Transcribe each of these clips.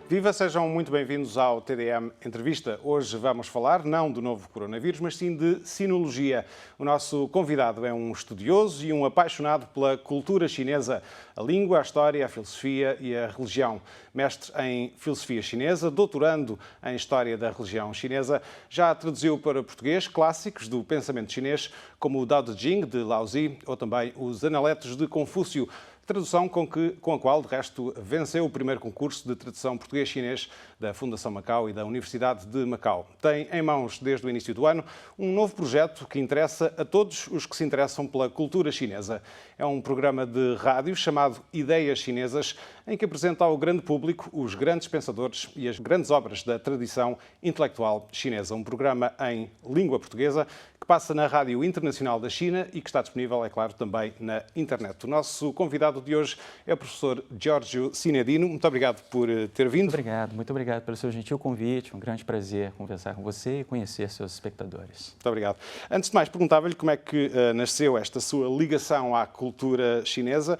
Viva, sejam muito bem-vindos ao TDM Entrevista. Hoje vamos falar não do novo coronavírus, mas sim de sinologia. O nosso convidado é um estudioso e um apaixonado pela cultura chinesa, a língua, a história, a filosofia e a religião. Mestre em filosofia chinesa, doutorando em história da religião chinesa, já traduziu para português clássicos do pensamento chinês, como o Dao De Jing, de Lao Zi, ou também os Analetos de Confúcio, tradução com a qual, de resto, venceu o primeiro concurso de tradução português-chinês da Fundação Macau e da Universidade de Macau. Tem em mãos, desde o início do ano, um novo projeto que interessa a todos os que se interessam pela cultura chinesa. É um programa de rádio chamado Ideias Chinesas, em que apresenta ao grande público os grandes pensadores e as grandes obras da tradição intelectual chinesa. Um programa em língua portuguesa que passa na Rádio Internacional da China e que está disponível, é claro, também na internet. O nosso convidado de hoje é o professor Giorgio Cinedino. Muito obrigado por ter vindo. Muito obrigado pelo seu gentil convite. Um grande prazer conversar com você e conhecer seus espectadores. Muito obrigado. Antes de mais, perguntava-lhe como é que nasceu esta sua ligação à cultura chinesa.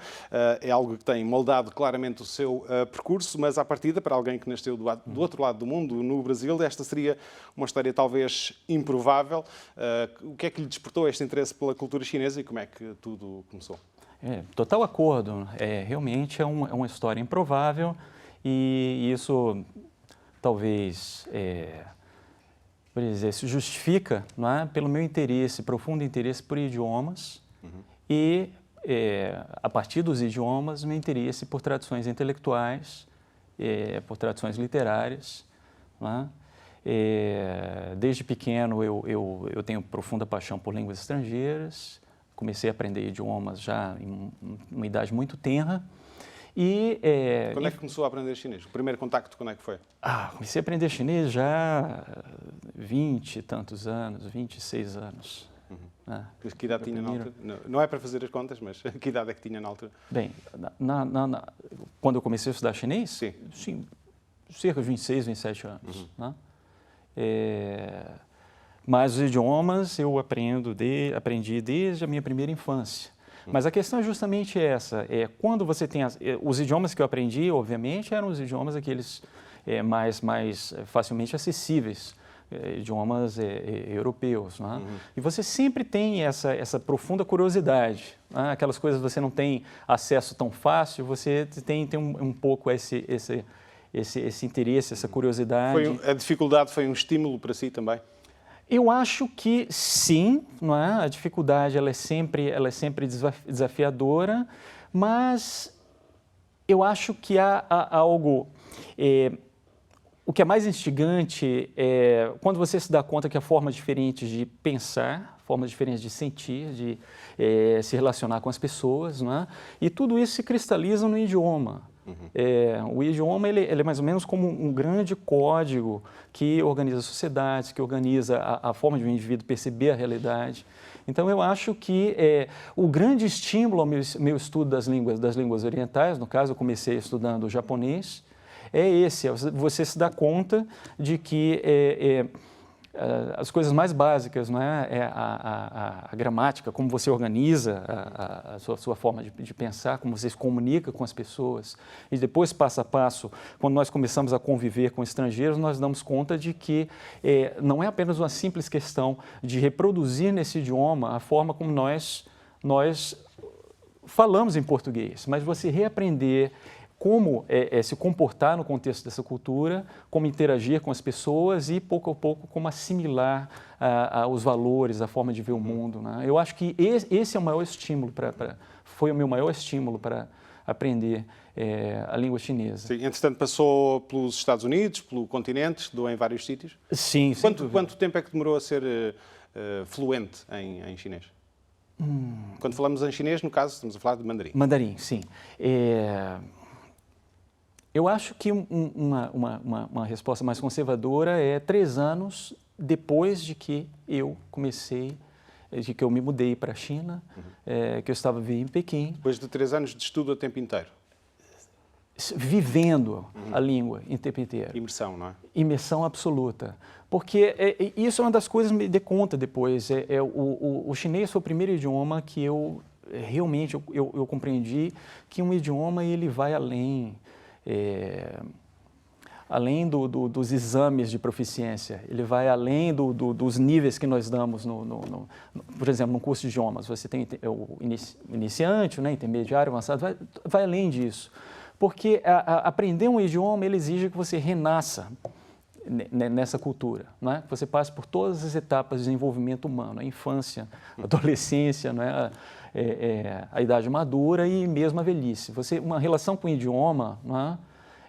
É algo que tem moldado claramente o seu percurso, mas à partida, para alguém que nasceu do outro lado do mundo, no Brasil, esta seria uma história talvez improvável. O que é que lhe despertou este interesse pela cultura chinesa e como é que tudo começou? Total acordo. Realmente é uma história improvável e isso talvez, por dizer, se justifica, não é, pelo meu interesse, profundo interesse por idiomas e, a partir dos idiomas, meu interesse por tradições intelectuais, por tradições literárias, não é? Desde pequeno eu tenho profunda paixão por línguas estrangeiras, comecei a aprender idiomas já em uma idade muito tenra. Quando é que começou a aprender chinês? O primeiro contacto, quando é que foi? Comecei a aprender chinês já há 20 e tantos anos, 26 anos. Que idade tinha na altura? Não é para fazer as contas, mas que idade é que tinha na altura? Bem, quando eu comecei a estudar chinês? Sim, cerca de 26, 27 anos. Né? Mas os idiomas eu aprendi desde a minha primeira infância. Mas a questão é justamente essa, quando você tem os idiomas que eu aprendi, obviamente, eram os idiomas aqueles mais facilmente acessíveis, idiomas europeus. Né? E você sempre tem essa profunda curiosidade, né? Aquelas coisas que você não tem acesso tão fácil, você tem um pouco esse interesse, essa curiosidade. A dificuldade foi um estímulo para si também? Eu acho que sim, não é? A dificuldade ela é sempre desafiadora, mas eu acho que há algo. O que é mais instigante é quando você se dá conta que há formas diferentes de pensar, formas diferentes de sentir, de se relacionar com as pessoas, não é? E tudo isso se cristaliza no idioma. O idioma ele é mais ou menos como um grande código que organiza sociedades, que organiza a forma de um indivíduo perceber a realidade. Então, eu acho que o grande estímulo ao meu estudo das línguas orientais, no caso, eu comecei estudando o japonês, você se dá conta de que as coisas mais básicas, não é? A gramática, como você organiza a sua forma de pensar, como você se comunica com as pessoas. E depois, passo a passo, quando nós começamos a conviver com estrangeiros, nós damos conta de que não é apenas uma simples questão de reproduzir nesse idioma a forma como nós falamos em português, mas você reaprender como se comportar no contexto dessa cultura, como interagir com as pessoas e, pouco a pouco, como assimilar os valores, a forma de ver o mundo. Né? Eu acho que esse é o maior estímulo, foi o meu maior estímulo para aprender a língua chinesa. Sim, entretanto, passou pelos Estados Unidos, pelo continente, estudou em vários sítios? Sim. Quanto tempo é que demorou a ser fluente em chinês? Quando falamos em chinês, no caso, estamos a falar de mandarim. Mandarim, sim. Eu acho que uma resposta mais conservadora é 3 anos depois de que eu me mudei para a China, que eu estava vivendo em Pequim. Depois de 3 anos de estudo a tempo inteiro? Vivendo a língua em tempo inteiro. Imersão, não é? Imersão absoluta. Porque isso é uma das coisas que me dei conta depois. O chinês foi o primeiro idioma que eu compreendi que um idioma ele vai além dos exames de proficiência, ele vai além dos níveis que nós damos, por exemplo, no curso de idiomas. Você tem o iniciante, né, intermediário, avançado, vai além disso. Porque aprender um idioma, ele exige que você renasça nessa cultura, né? Que você passe por todas as etapas de desenvolvimento humano, a infância, a adolescência, né? A idade madura e mesmo a velhice. Uma relação com o idioma, né?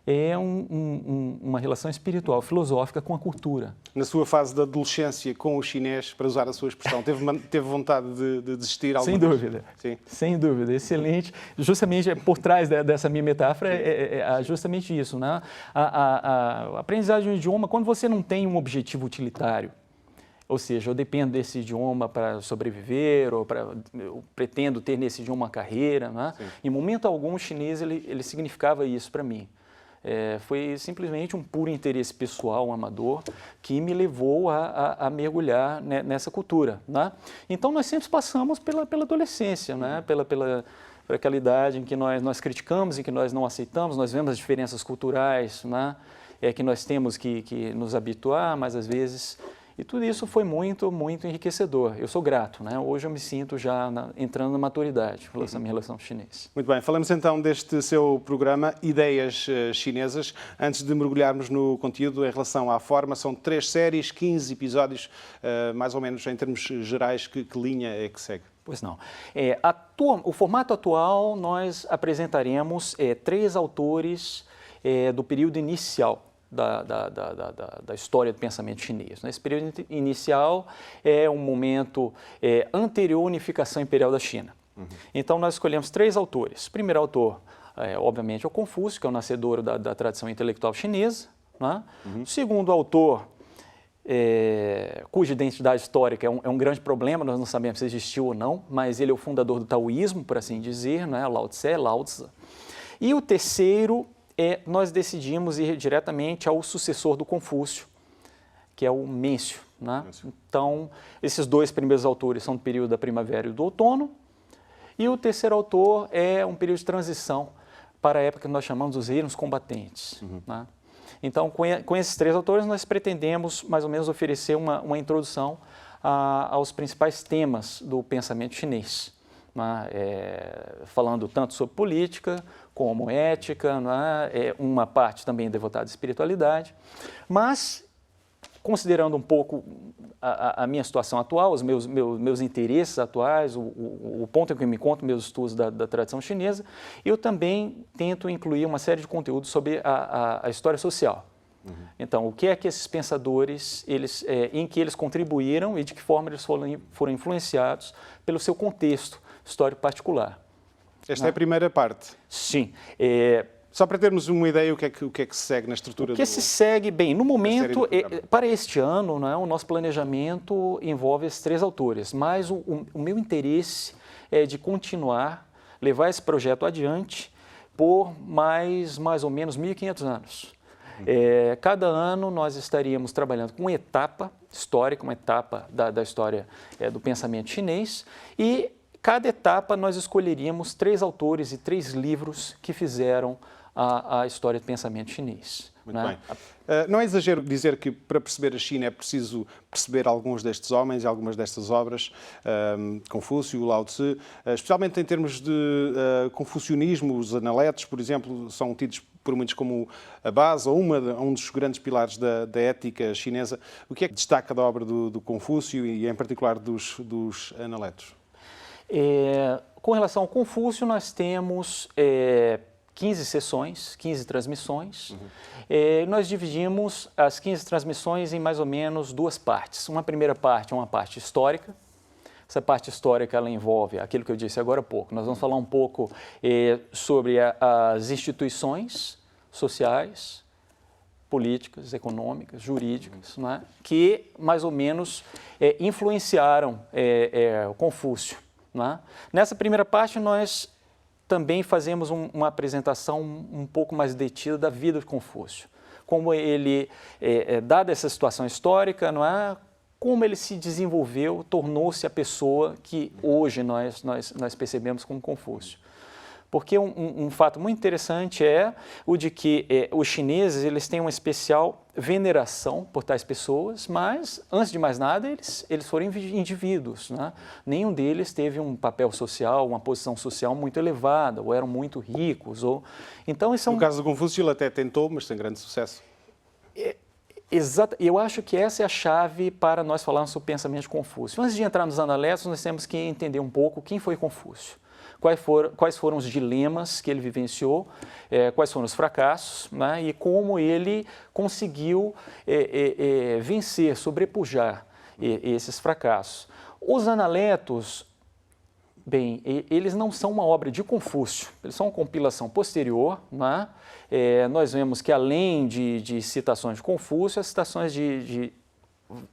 É uma relação espiritual, filosófica com a cultura. Na sua fase de adolescência com o chinês, para usar a sua expressão, teve vontade de desistir alguma vez? Sem dúvida. Sim. Sem dúvida, excelente. Justamente por trás dessa minha metáfora é justamente isso, né? A aprendizagem de um idioma, quando você não tem um objetivo utilitário, ou seja, eu dependo desse idioma para sobreviver, eu pretendo ter nesse idioma uma carreira, né? Em momento algum, o chinês ele significava isso para mim. Foi simplesmente um puro interesse pessoal, um amador, que me levou a mergulhar nessa cultura, né? Então, nós sempre passamos pela adolescência, né? Pela aquela idade em que nós criticamos, em que nós não aceitamos, nós vemos as diferenças culturais, né? Que nós temos que nos habituar, mas às vezes... E tudo isso foi muito, muito enriquecedor. Eu sou grato, né? Hoje eu me sinto já entrando na maturidade com essa minha relação com o chinês. Muito bem, falamos então deste seu programa Ideias Chinesas. Antes de mergulharmos no conteúdo em relação à forma, são 3 séries, 15 episódios, mais ou menos em termos gerais, que linha é que segue? Pois não. O formato atual, nós apresentaremos 3 autores do período inicial da história do pensamento chinês. Esse período inicial é um momento anterior à unificação imperial da China. Então, nós escolhemos 3 autores. O primeiro autor, obviamente, é o Confúcio, que é o nascedor da tradição intelectual chinesa, né? O segundo autor, cuja identidade histórica é um grande problema, nós não sabemos se existiu ou não, mas ele é o fundador do taoísmo, por assim dizer, né? Lao Tse, Lao Tzu. E o terceiro, nós decidimos ir diretamente ao sucessor do Confúcio, que é o Mêncio, né? Então, esses 2 primeiros autores são do período da primavera e do outono, e o terceiro autor é um período de transição para a época que nós chamamos dos reinos combatentes, né? Então, com esses 3 autores, nós pretendemos, mais ou menos, oferecer uma introdução aos principais temas do pensamento chinês, né? Falando tanto sobre política, como ética, né? Uma parte também devotada à espiritualidade, mas, considerando um pouco a minha situação atual, os meus interesses atuais, o ponto em que eu me encontro, meus estudos da tradição chinesa, eu também tento incluir uma série de conteúdos sobre a história social. Então, o que é que esses pensadores, em que eles contribuíram e de que forma eles foram influenciados pelo seu contexto histórico particular. Esta é a primeira parte. Sim. Só para termos uma ideia, o que é que se segue na estrutura? O que se segue, bem, no momento, para este ano, né, o nosso planejamento envolve esses 3 autores, mas o meu interesse é de continuar, levar esse projeto adiante por mais ou menos 1.500 anos. Cada ano nós estaríamos trabalhando com uma etapa histórica, uma etapa da história do pensamento chinês, e cada etapa nós escolheríamos 3 autores e 3 livros que fizeram a história do pensamento chinês. Muito bem. Não é exagero dizer que para perceber a China é preciso perceber alguns destes homens e algumas destas obras, Confúcio, Lao Tzu, especialmente em termos de confucionismo, os analetos, por exemplo, são tidos por muitos como a base ou um dos grandes pilares da ética chinesa. O que é que destaca da obra do Confúcio e, em particular, dos analetos? Com relação ao Confúcio, nós temos 15 sessões, 15 transmissões. Nós dividimos as 15 transmissões em mais ou menos 2 partes. Uma primeira parte é uma parte histórica. Essa parte histórica ela envolve aquilo que eu disse agora há pouco. Nós vamos falar um pouco sobre as instituições sociais, políticas, econômicas, jurídicas, né, que mais ou menos influenciaram o Confúcio. Né? Nessa primeira parte, nós também fazemos uma apresentação um pouco mais detida da vida de Confúcio. Como ele, dada essa situação histórica, não é? Como ele se desenvolveu, tornou-se a pessoa que hoje nós percebemos como Confúcio. Porque um fato muito interessante é o de que os chineses eles têm uma especial veneração por tais pessoas, mas, antes de mais nada, eles foram indivíduos, né? Nenhum deles teve um papel social, uma posição social muito elevada, ou eram muito ricos. Então, No caso do Confúcio, ele até tentou, mas sem grande sucesso. Exato. Eu acho que essa é a chave para nós falarmos sobre o pensamento de Confúcio. Antes de entrar nos Analectos, nós temos que entender um pouco quem foi Confúcio. Quais foram os dilemas que ele vivenciou, quais foram os fracassos, né, e como ele conseguiu vencer, sobrepujar esses fracassos. Os Analectos, bem, eles não são uma obra de Confúcio, eles são uma compilação posterior, né? Nós vemos que além de citações de Confúcio, as citações de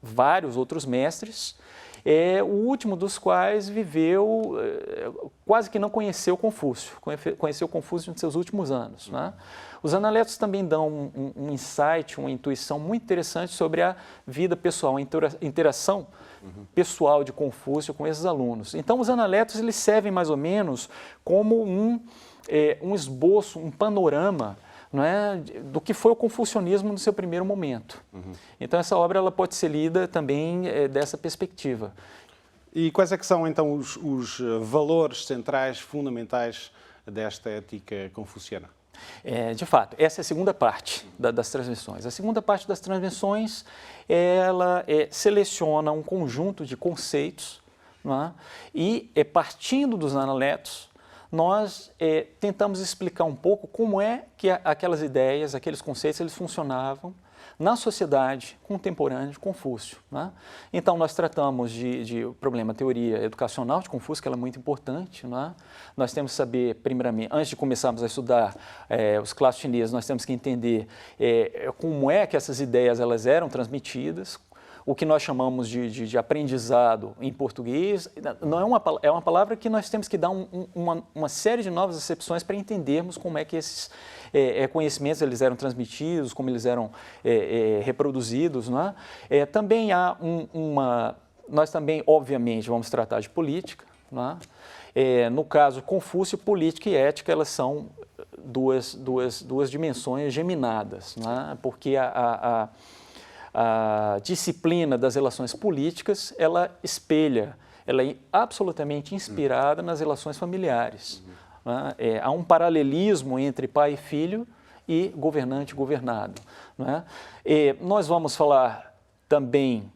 vários outros mestres, o último dos quais viveu, quase que não conheceu Confúcio, conheceu Confúcio nos seus últimos anos, né? Os Analectos também dão um insight, uma intuição muito interessante sobre a vida pessoal, a interação pessoal de Confúcio com esses alunos. Então, os Analectos eles servem mais ou menos como um esboço, um panorama, não é, do que foi o confucionismo no seu primeiro momento. Então, essa obra ela pode ser lida também dessa perspectiva. E quais é que são, então, os valores centrais, fundamentais desta ética confuciana? De fato, essa é a segunda parte das transmissões. A segunda parte das transmissões, ela seleciona um conjunto de conceitos, não é? E, partindo dos Analectos, nós tentamos explicar um pouco como é que aquelas ideias, aqueles conceitos, eles funcionavam na sociedade contemporânea de Confúcio, né? Então, nós tratamos de problema teoria educacional de Confúcio, que ela é muito importante, né? Nós temos que saber, primeiramente, antes de começarmos a estudar os clássicos chineses, nós temos que entender como é que essas ideias elas eram transmitidas. O que nós chamamos de aprendizado em português não é uma palavra que nós temos que dar uma série de novas acepções para entendermos como é que esses conhecimentos eles eram transmitidos, como eles eram reproduzidos, não é? Também há nós também, obviamente, vamos tratar de política, não é? No caso, Confúcio, política e ética, elas são duas dimensões geminadas, não é? Porque a disciplina das relações políticas, ela é absolutamente inspirada nas relações familiares. Né? Há um paralelismo entre pai e filho e governante e governado. Né? Nós vamos falar também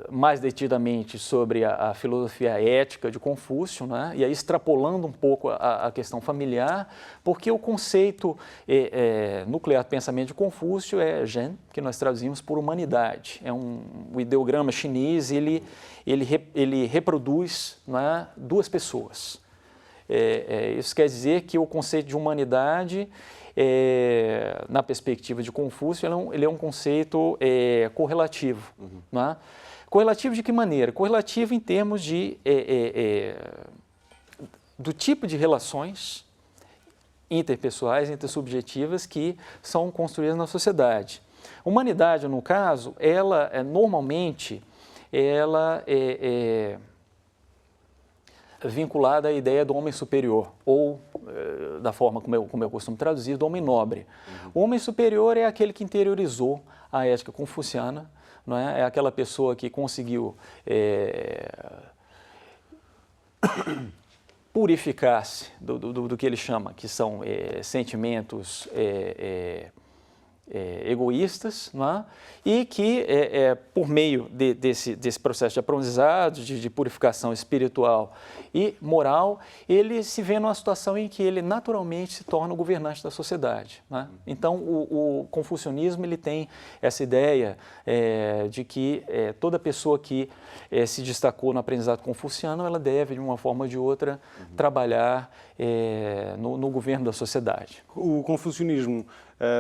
mais detidamente sobre a filosofia ética de Confúcio, né? E aí extrapolando um pouco a questão familiar, porque o conceito nuclear do pensamento de Confúcio é Zhen, que nós traduzimos por humanidade. O ideograma chinês, ele reproduz, né, duas pessoas. Isso quer dizer que o conceito de humanidade, na perspectiva de Confúcio, ele é um conceito correlativo. Né? Correlativo de que maneira? Correlativo em termos do tipo de relações interpessoais, intersubjetivas que são construídas na sociedade. Humanidade, no caso, ela normalmente é vinculada à ideia do homem superior, ou, da forma como eu costumo traduzir, do homem nobre. O homem superior é aquele que interiorizou a ética confuciana, não é? É aquela pessoa que conseguiu purificar-se do que ele chama, que são sentimentos egoístas, não é? E que, por meio desse processo de aprendizado, de purificação espiritual e moral, ele se vê numa situação em que ele naturalmente se torna o governante da sociedade. Né? Então, o confucionismo ele tem essa ideia de que toda pessoa que se destacou no aprendizado confuciano, ela deve, de uma forma ou de outra, trabalhar no governo da sociedade. O confucionismo,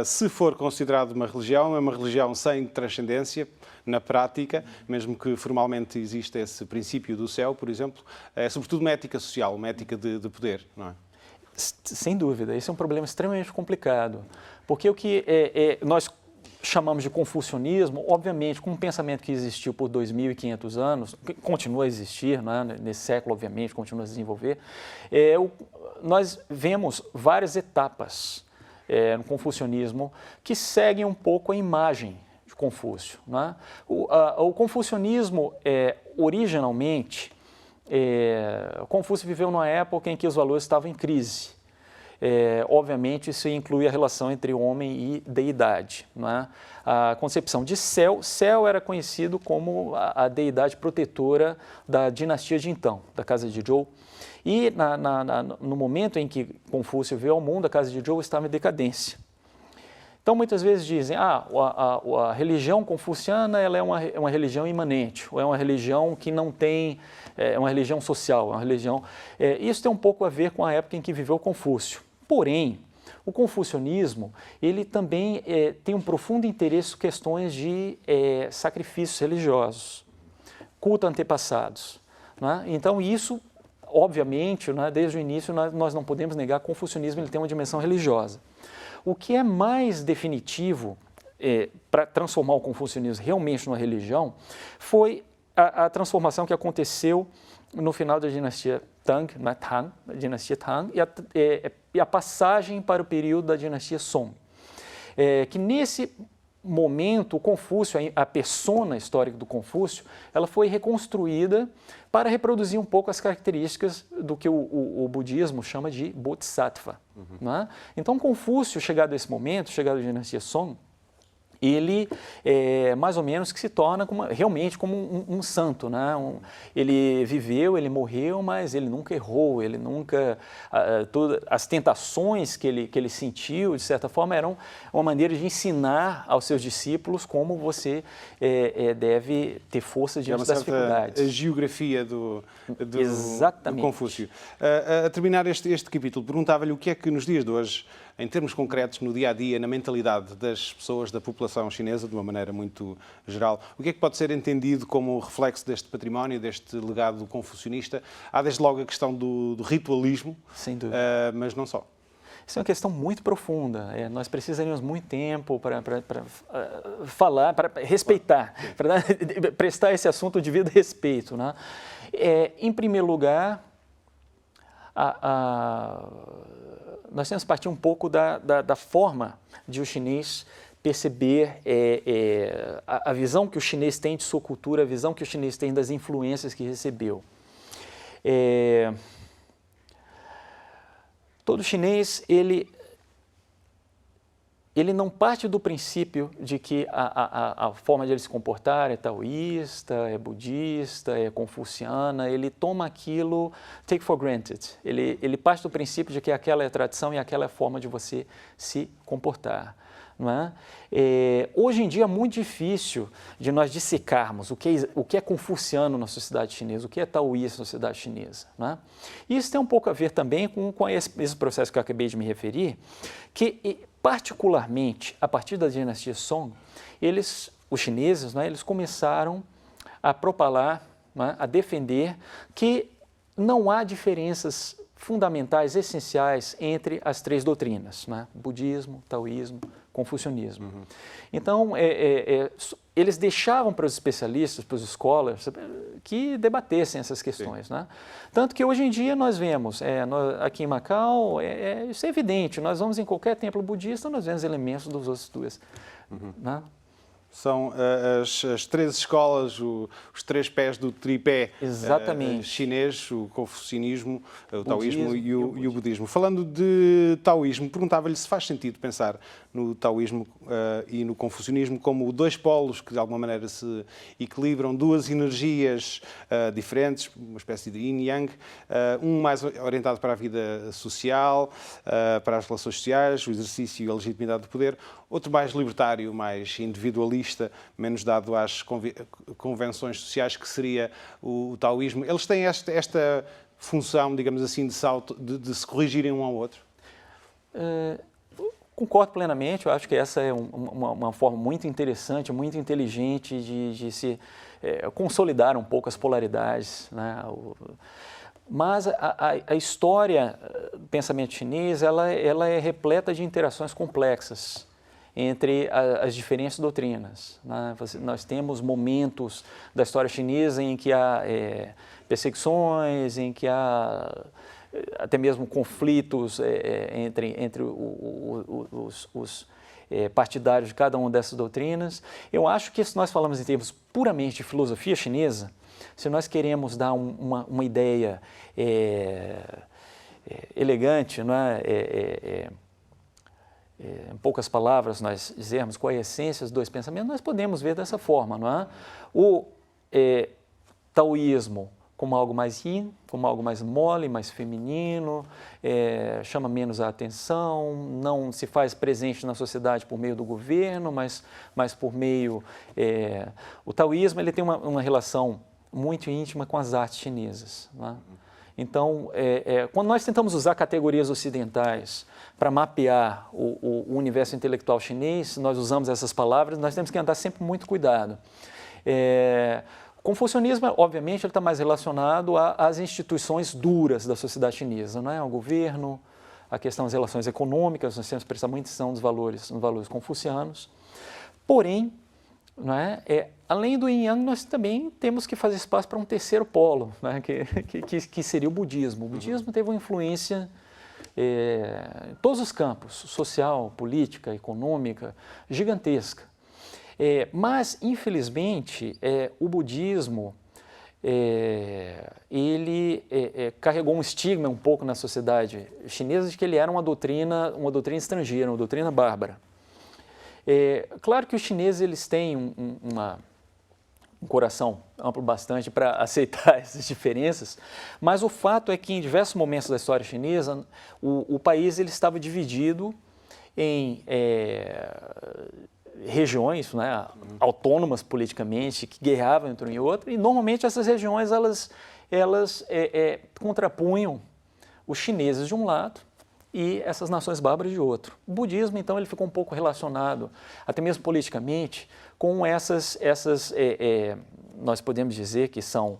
se for considerado uma religião, é uma religião sem transcendência na prática, mesmo que formalmente exista esse princípio do céu, por exemplo, é sobretudo uma ética social, uma ética de poder, não é? Sem dúvida, esse é um problema extremamente complicado, porque o que nós chamamos de confucionismo, obviamente, com um pensamento que existiu por 2.500 anos, que continua a existir, né, nesse século, obviamente, continua a se desenvolver, nós vemos várias etapas no confucionismo que seguem um pouco a imagem de Confúcio. Né? O confucionismo, originalmente, Confúcio viveu numa época em que os valores estavam em crise. Obviamente, isso inclui a relação entre homem e deidade. Né? A concepção de Céu era conhecido como a deidade protetora da dinastia de então, da casa de Zhou. E no momento em que Confúcio veio ao mundo, a casa de Zhou estava em decadência. Então, muitas vezes dizem, a religião confuciana ela é uma religião imanente, ou é uma religião que não tem, é uma religião social, é uma religião... isso tem um pouco a ver com a época em que viveu Confúcio. Porém, o confucionismo, ele também tem um profundo interesse em questões de sacrifícios religiosos, culto a antepassados. Né? Então, isso, obviamente, né, desde o início, nós não podemos negar que o confucionismo ele tem uma dimensão religiosa. O que é mais definitivo para transformar o confucionismo realmente numa religião foi a transformação que aconteceu no final da dinastia Tang, a dinastia Tang, e a passagem para o período da dinastia Song. Que nesse momento, o Confúcio, a persona histórica do Confúcio, ela foi reconstruída para reproduzir um pouco as características do que o budismo chama de Bodhisattva. Né? Então, Confúcio, chegado a esse momento, chegado à dinastia Song, ele mais ou menos que se torna realmente como um santo. Né? Ele viveu, ele morreu, mas ele nunca errou, ele nunca... as tentações que ele sentiu, de certa forma, eram uma maneira de ensinar aos seus discípulos como você deve ter força diante das dificuldades. A geografia do Confúcio. A terminar este capítulo, perguntava-lhe o que é que nos dias de hoje, em termos concretos, no dia-a-dia, na mentalidade das pessoas, da população chinesa, de uma maneira muito geral, o que é que pode ser entendido como reflexo deste património, deste legado confucionista? Há desde logo a questão do ritualismo, sem dúvida, mas não só. Isso é uma questão muito profunda. Nós precisaríamos muito tempo para falar, para respeitar, para prestar esse assunto o devido respeito. Né? Em primeiro lugar, nós temos que partir um pouco da forma de o chinês perceber a visão que o chinês tem de sua cultura, a visão que o chinês tem das influências que recebeu. Todo chinês, ele não parte do princípio de que a forma de ele se comportar é taoísta, é budista, é confuciana. Ele toma aquilo, take for granted. Ele parte do princípio de que aquela é a tradição e aquela é a forma de você se comportar. Não é? Hoje em dia é muito difícil de nós dissecarmos o que é confuciano na sociedade chinesa, o que é taoísta na sociedade chinesa. Não é? Isso tem um pouco a ver também com esse processo que eu acabei de me referir, que particularmente a partir da dinastia Song, os chineses, né, eles começaram a propalar, né, a defender que não há diferenças fundamentais, essenciais entre as três doutrinas, né? Budismo, taoísmo, confucionismo. Então, eles deixavam para os especialistas, para os scholars, que debatessem essas questões. Né? Tanto que hoje em dia nós vemos, aqui em Macau, isso é evidente, nós vamos em qualquer templo budista, nós vemos elementos dos outros dois. Né? São as três escolas, os três pés do tripé chinês, o confucionismo, o taoísmo e o budismo. Falando de taoísmo, perguntava-lhe se faz sentido pensar no taoísmo e no confucionismo como dois polos que de alguma maneira se equilibram, duas energias diferentes, uma espécie de yin e yang, um mais orientado para a vida social, para as relações sociais, o exercício e a legitimidade do poder, outro mais libertário, mais individualista, menos dado às convenções sociais, que seria o taoísmo. Eles têm esta função, digamos assim, de se corrigirem um ao outro? Concordo plenamente, eu acho que essa é uma forma muito interessante, muito inteligente de se consolidar um pouco as polaridades, né? Mas a história do pensamento chinês ela é repleta de interações complexas entre as diferentes doutrinas, né? Nós temos momentos da história chinesa em que há perseguições, em que há até mesmo conflitos entre os partidários de cada uma dessas doutrinas. Eu acho que se nós falamos em termos puramente de filosofia chinesa, se nós queremos dar uma ideia elegante, não é? Em poucas palavras, nós dizermos qual é a essência dos dois pensamentos, nós podemos ver dessa forma, não é? O taoísmo como algo mais yin, como algo mais mole, mais feminino, chama menos a atenção, não se faz presente na sociedade por meio do governo, mas por meio... O taoísmo ele tem uma relação muito íntima com as artes chinesas, não é? Então, quando nós tentamos usar categorias ocidentais para mapear o universo intelectual chinês, nós usamos essas palavras, nós temos que andar sempre muito cuidado. O confucionismo, obviamente, ele está mais relacionado às instituições duras da sociedade chinesa, não é? Ao governo, a questão das relações econômicas, nós temos que prestar muita atenção nos valores confucianos. Porém, não é? Além do yin-yang, nós também temos que fazer espaço para um terceiro polo, né? que seria o budismo. O budismo teve uma influência em todos os campos, social, política, econômica, gigantesca. Mas, infelizmente, o budismo ele carregou um estigma um pouco na sociedade chinesa de que ele era uma doutrina estrangeira, uma doutrina bárbara. Claro que os chineses eles têm um coração amplo bastante para aceitar essas diferenças, mas o fato é que em diversos momentos da história chinesa, o país ele estava dividido em regiões, né, autônomas politicamente, que guerreavam entre um e outro, e normalmente essas regiões elas contrapunham os chineses de um lado e essas nações bárbaras de outro. O budismo, então, ele ficou um pouco relacionado, até mesmo politicamente, com essas nós podemos dizer que são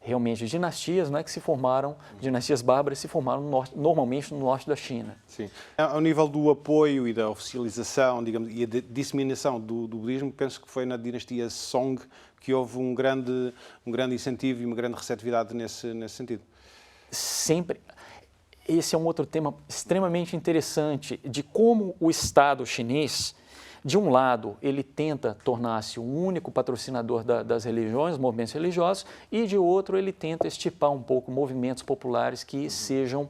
realmente dinastias, né, que se formaram, dinastias bárbaras se formaram normalmente no norte da China. Sim. Ao nível do apoio e da oficialização, digamos, e da disseminação do budismo, penso que foi na dinastia Song que houve um grande incentivo e uma grande receptividade nesse sentido. Sempre. Esse é um outro tema extremamente interessante de como o Estado chinês, de um lado, ele tenta tornar-se o único patrocinador das religiões, movimentos religiosos, e de outro, ele tenta estipar um pouco movimentos populares que sejam,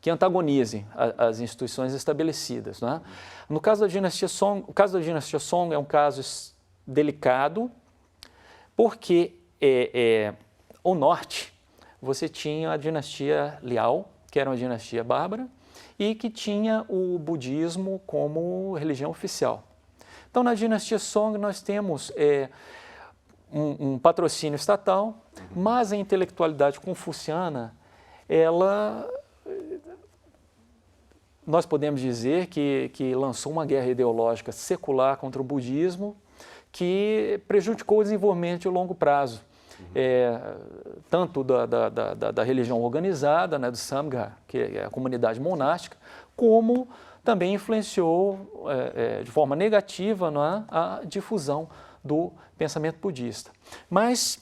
que antagonizem as instituições estabelecidas, né? No caso da dinastia Song, o caso da dinastia Song é um caso delicado, porque ao norte você tinha a dinastia Liao, que era uma dinastia bárbara, e que tinha o budismo como religião oficial. Então, na dinastia Song, nós temos um patrocínio estatal, mas a intelectualidade confuciana, nós podemos dizer que lançou uma guerra ideológica secular contra o budismo que prejudicou o desenvolvimento de longo prazo. Tanto da religião organizada, né, do Samgha, que é a comunidade monástica, como também influenciou de forma negativa, não é, a difusão do pensamento budista. Mas,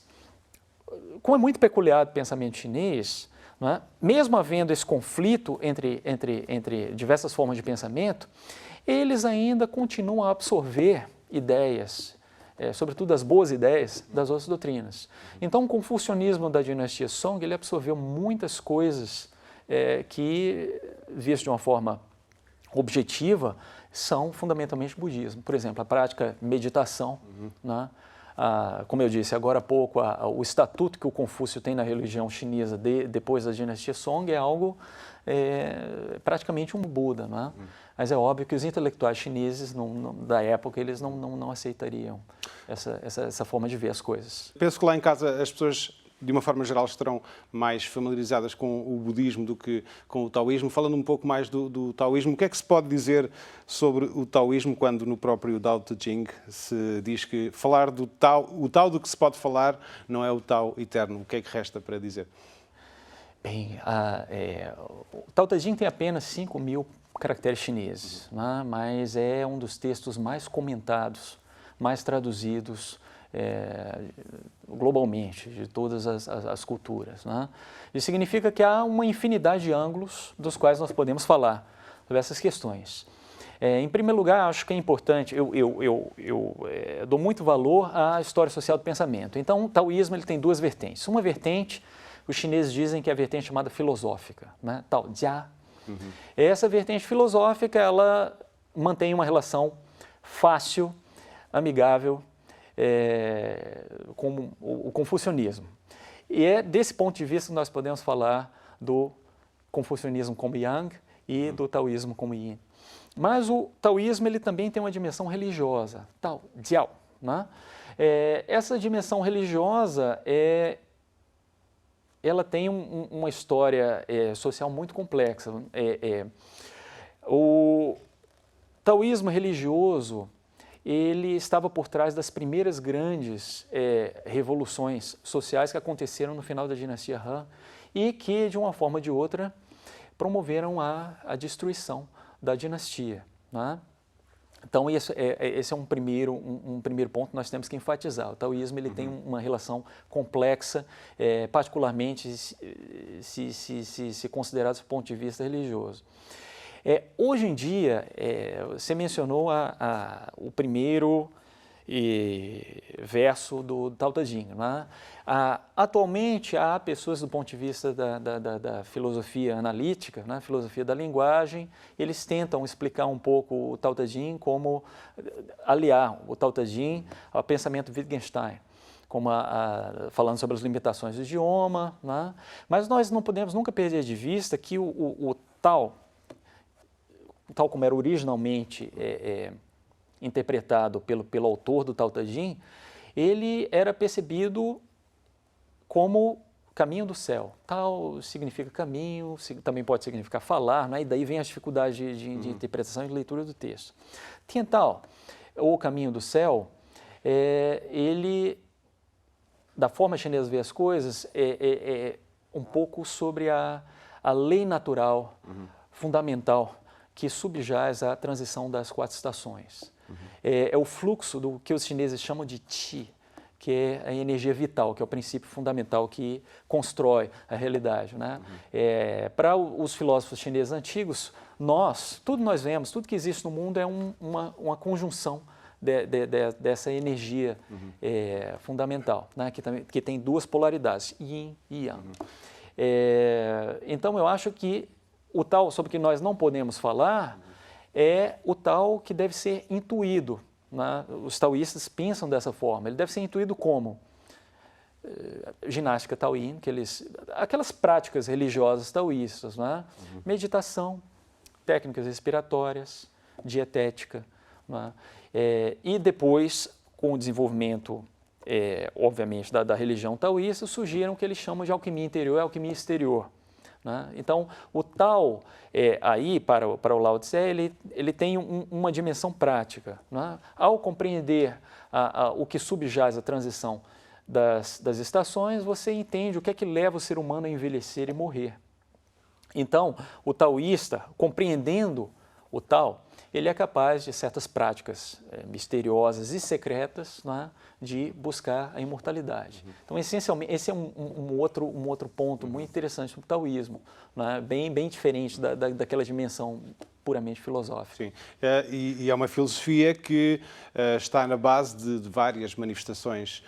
como é muito peculiar do pensamento chinês, não é, mesmo havendo esse conflito entre diversas formas de pensamento, eles ainda continuam a absorver ideias, sobretudo as boas ideias das outras doutrinas. Então, o confucionismo da dinastia Song, ele absorveu muitas coisas que, vistas de uma forma objetiva, são fundamentalmente budismo. Por exemplo, a prática meditação, né? Como eu disse agora há pouco, o estatuto que o Confúcio tem na religião chinesa depois da dinastia Song é algo praticamente um Buda, não é? Mas é óbvio que os intelectuais chineses da época eles não aceitariam essa forma de ver as coisas. Penso que lá em casa as pessoas, de uma forma geral, estarão mais familiarizadas com o budismo do que com o taoísmo. Falando um pouco mais do taoísmo, o que é que se pode dizer sobre o taoísmo quando no próprio Tao Te Ching se diz que falar do Tao, o Tao do que se pode falar não é o Tao eterno? O que é que resta para dizer? Bem, o Tao Te Ching tem apenas 5.000 caracteres chineses, né? Mas é um dos textos mais comentados, mais traduzidos globalmente, de todas as culturas, né? Isso significa que há uma infinidade de ângulos dos quais nós podemos falar sobre essas questões. Em primeiro lugar, acho que é importante, eu dou muito valor à história social do pensamento. Então, o taoísmo ele tem duas vertentes. Uma vertente, os chineses dizem que é a vertente chamada filosófica, né? Tao Jia. Essa vertente filosófica, ela mantém uma relação fácil, amigável, com o confucionismo. E é desse ponto de vista que nós podemos falar do confucionismo como Yang e do taoísmo como Yin. Mas o taoísmo ele também tem uma dimensão religiosa, Tao, Jiao, né? Essa dimensão religiosa ela tem uma história social muito complexa. O taoísmo religioso ele estava por trás das primeiras grandes revoluções sociais que aconteceram no final da dinastia Han e que, de uma forma ou de outra, promoveram a destruição da dinastia, né? Então, esse é um primeiro ponto que nós temos que enfatizar. O taoísmo ele tem uma relação complexa, particularmente se considerado do ponto de vista religioso. Hoje em dia, você mencionou o primeiro verso do Tao Te Ching, né? Atualmente, há pessoas do ponto de vista da filosofia analítica, né? Filosofia da linguagem, eles tentam explicar um pouco o Tao Te Ching como aliar o Tao Te Ching ao pensamento Wittgenstein, como falando sobre as limitações do idioma, né? Mas nós não podemos nunca perder de vista que o Tao, tal como era originalmente interpretado pelo autor do Tao Te Ching, ele era percebido como caminho do céu. Tao significa caminho, também pode significar falar, né? E daí vem as dificuldades de interpretação e de leitura do texto. Tian Tao, ou caminho do céu, ele, da forma chinesa de ver as coisas, um pouco sobre a lei natural fundamental que subjaz à transição das 4 estações. É o fluxo do que os chineses chamam de Qi, que é a energia vital, que é o princípio fundamental que constrói a realidade, né? Para os filósofos chineses antigos, tudo nós vemos, tudo que existe no mundo é uma conjunção dessa energia fundamental, né? Que tem 2 polaridades, Yin e Yang. Então, eu acho que o Tao sobre que nós não podemos falar é o Tao que deve ser intuído, né? Os taoístas pensam dessa forma. Ele deve ser intuído como ginástica taoína, aquelas práticas religiosas taoístas, né? Meditação, técnicas respiratórias, dietética, né? E depois, com o desenvolvimento, obviamente, da religião taoísta, surgiram o que eles chamam de alquimia interior e alquimia exterior, né? Então, o Tao, aí, para o Lao Tse, ele tem uma dimensão prática, né? Ao compreender o que subjaz a transição das estações, você entende o que é que leva o ser humano a envelhecer e morrer. Então, o taoísta, compreendendo o Tao, ele é capaz de certas práticas misteriosas e secretas, né, de buscar a imortalidade. Então, essencialmente, esse é um outro ponto muito interessante do taoísmo, né, bem diferente daquela dimensão puramente filosófica. Sim, e é uma filosofia que está na base de várias manifestações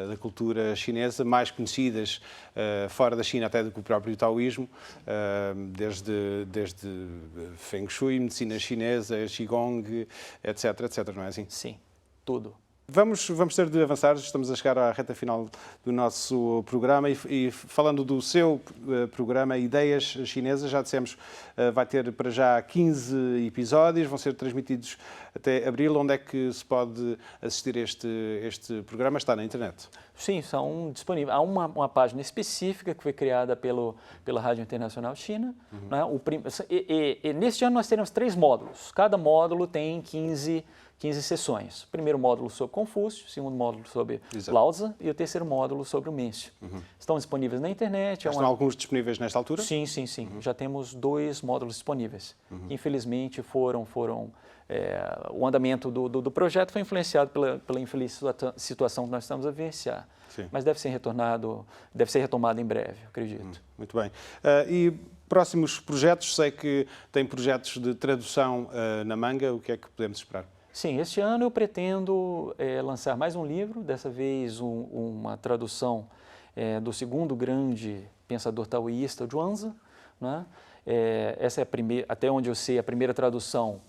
da cultura chinesa, mais conhecidas fora da China até do que o próprio taoísmo, desde Feng Shui, medicina chinesa, Qigong, etc, não é assim? Sim, tudo. Vamos ter de avançar, estamos a chegar à reta final do nosso programa e falando do seu programa Ideias Chinesas, já dissemos, vai ter para já 15 episódios, vão ser transmitidos até abril. Onde é que se pode assistir este programa? Está na internet? Sim, são disponíveis. Há uma página específica que foi criada pela Rádio Internacional China. Né? Neste ano nós teremos 3 módulos. Cada módulo tem 15 15 sessões. O primeiro módulo sobre Confúcio, o segundo módulo sobre Exato. Lao Tzu e o terceiro módulo sobre o Mêncio. Estão disponíveis na internet. Já estão alguns disponíveis nesta altura? Sim. Já temos 2 módulos disponíveis. Infelizmente o andamento do projeto foi influenciado pela infeliz situação que nós estamos a vivenciar. Sim. Mas deve ser retomado em breve, acredito. Muito bem. E próximos projetos, sei que tem projetos de tradução na manga, o que é que podemos esperar? Sim, este ano eu pretendo lançar mais um livro, dessa vez uma tradução do segundo grande pensador taoísta, Zhuangzi, né? Essa é a primeira, até onde eu sei, a primeira tradução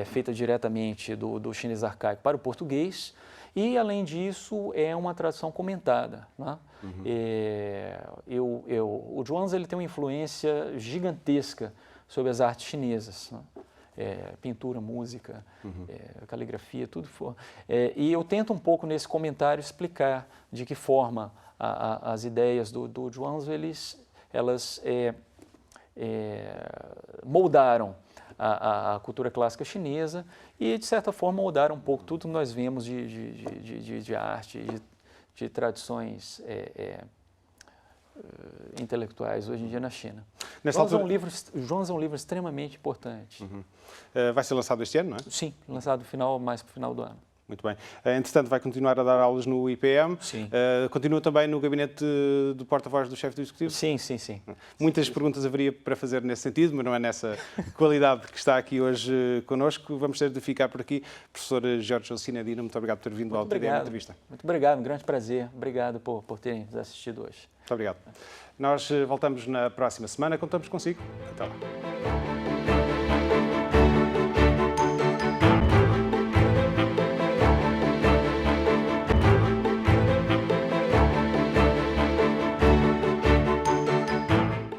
feita diretamente do chinês arcaico para o português. E, além disso, é uma tradução comentada, né? O Zhuangzi ele tem uma influência gigantesca sobre as artes chinesas, né? Pintura, música, caligrafia, tudo for. E eu tento um pouco nesse comentário explicar de que forma as ideias do Zhuangzi elas moldaram a cultura clássica chinesa e, de certa forma, moldaram um pouco tudo que nós vemos de arte, de tradições intelectuais hoje em dia na China. Zhuangzi é um livro extremamente importante. Vai ser lançado este ano, não é? Sim, lançado mais para o final do ano. Muito bem. Entretanto, vai continuar a dar aulas no IPM. Sim. Continua também no gabinete do porta-voz do chefe do Executivo? Sim. Muitas perguntas haveria para fazer nesse sentido, mas não é nessa qualidade que está aqui hoje connosco. Vamos ter de ficar por aqui. Professor Jorge Alcinadino, muito obrigado por ter vindo ao TDM Entrevista. Muito obrigado, um grande prazer. Obrigado por terem nos assistido hoje. Muito obrigado. Nós voltamos na próxima semana. Contamos consigo. Até lá.